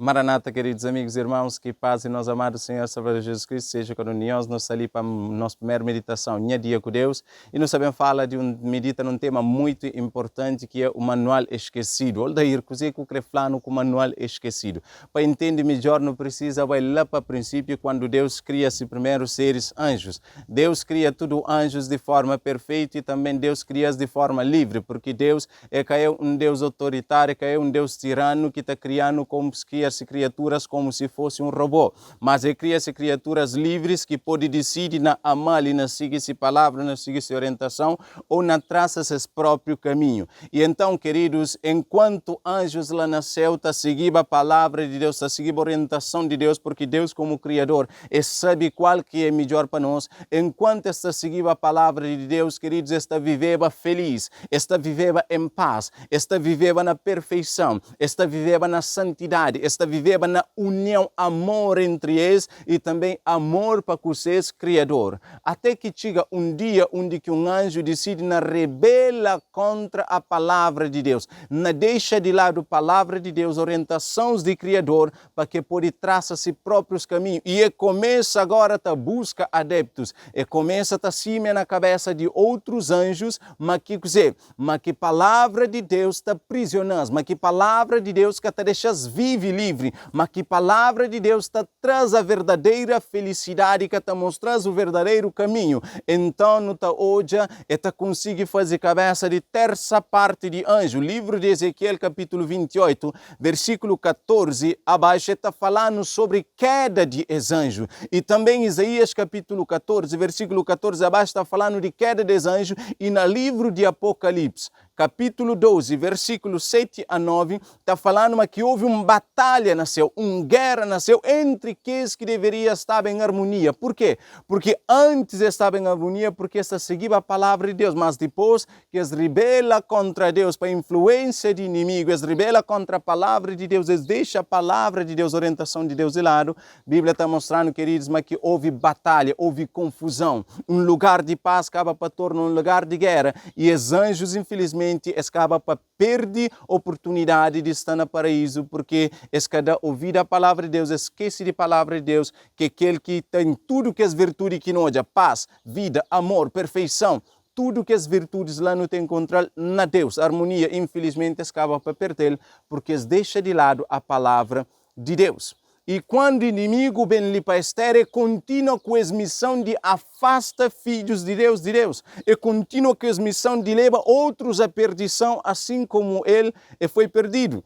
Maranata, queridos amigos e irmãos, que paz e nosso amado Senhor Salvador Jesus Cristo seja com nós. Nós ali para a nossa primeira meditação, Nha Dia com Deus, e nós sabemos falar medita num tema muito importante que é o manual esquecido. Olha daí, que eu quero falar com o manual esquecido. Para entender melhor, não precisa vai lá para o princípio, quando Deus cria os primeiros seres anjos. Deus cria tudo anjos de forma perfeita e também Deus cria de forma livre, porque Deus é um Deus autoritário, é um Deus tirano que está criando como se cria-se criaturas como se fosse um robô, mas ele cria-se criaturas livres que podem decidir na amar e na seguir-se palavra, na seguir-se orientação ou na traça seu próprio caminho. E então, queridos, enquanto anjos lá nasceu, está seguindo a palavra de Deus, está seguindo a orientação de Deus, porque Deus como Criador sabe qual que é melhor para nós. Enquanto está seguindo a palavra de Deus, queridos, está vivendo feliz, está vivendo em paz, está vivendo na perfeição, está vivendo na santidade, está vivendo na união, amor entre eles e também amor para com seus Criador. Até que chega um dia onde que um anjo decide na rebela contra a palavra de Deus, na deixa de lado a palavra de Deus, orientações de Criador, para que pode traçar seus próprios caminhos. E começa agora a buscar adeptos, e começa a cima na cabeça de outros anjos, mas que palavra de Deus está prisionando, mas que palavra de Deus que te deixa vive livre, mas que palavra de Deus te traz a verdadeira felicidade, que te mostra o verdadeiro caminho. Então, não te olha e te consegue fazer cabeça de terça parte de anjo. O livro de Ezequiel, capítulo 28, versículo 14, abaixo, está falando sobre queda de anjo. E também Isaías, capítulo 14, versículo 14, abaixo, está falando de queda de anjo. E no livro de Apocalipse, capítulo 12, versículo 7 a 9, está falando que houve uma batalha nasceu, uma guerra nasceu entre aqueles que deveriam estar em harmonia. Por quê? Porque antes estava em harmonia, porque esta seguia a palavra de Deus, mas depois que eles rebela contra Deus, para a influência de inimigo, eles rebela contra a palavra de Deus, eles deixam a palavra de Deus, a orientação de Deus de lado. A Bíblia está mostrando, queridos, mas que houve batalha, houve confusão. Um lugar de paz acaba para tornar um lugar de guerra, e os anjos, infelizmente, acaba para perder a oportunidade de estar no paraíso, porque cada ouvir a palavra de Deus, esquece de palavra de Deus, que aquele que tem tudo que as virtudes que nós, paz, vida, amor, perfeição, tudo que as virtudes lá não tem encontrar na Deus, harmonia, infelizmente, acaba para perder, porque deixa de lado a palavra de Deus. E quando o inimigo vem lhe para estar, continua com a missão de afasta filhos de Deus, e continua com a missão de levar outros à perdição, assim como ele foi perdido.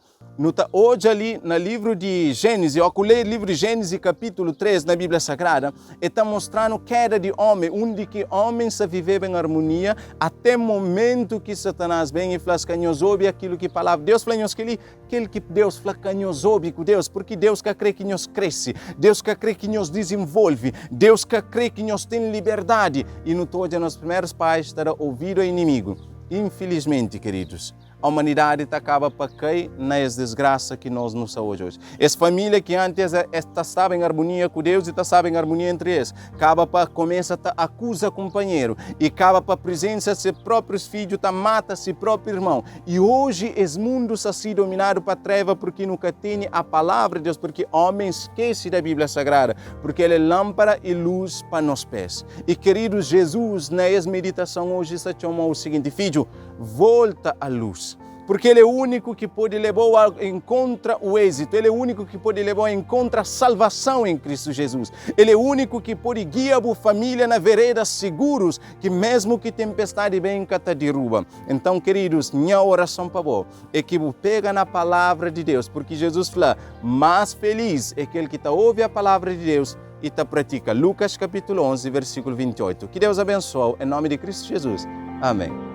Hoje ali no livro de Gênesis, eu acolhei o livro de Gênesis capítulo 3 na Bíblia Sagrada, e está mostrando queda de homem, onde que homem se vive em harmonia, até o momento que Satanás vem e fala que nós ouve aquilo que a palavra de Deus fala, aquele que Deus fala que nós ouve com Deus, porque Deus quer crer que nós cresce, Deus quer crer que nós desenvolve, Deus quer crer que nós tem liberdade, e no todo nos primeiros pais estará ouvido o inimigo. Infelizmente, queridos, a humanidade acaba para cair nas desgraças que nós nos hoje. Essa família que antes estava em harmonia com Deus e estava em harmonia entre eles, acaba para começa a acusar companheiro, e acaba para a presença de seus próprios filhos, mata seu próprio irmão. E hoje esse mundo está sendo dominado para a treva, porque nunca tem a palavra de Deus, porque homem esquece da Bíblia Sagrada, porque ele é lâmpada e luz para nos pés. E queridos, Jesus, na meditação hoje, está chamando o seguinte: filho, volta à luz. Porque Ele é o único que pode levar em contra o êxito, Ele é o único que pode levar em contra a salvação em Cristo Jesus. Ele é o único que pode guiar a família na veredas seguros, que mesmo que tempestade venha, te derruba. Então, queridos, minha oração para você é que você pega na palavra de Deus, porque Jesus fala, mais feliz é aquele que ouve a palavra de Deus e pratica. Lucas capítulo 11, versículo 28. Que Deus abençoe, em nome de Cristo Jesus. Amém.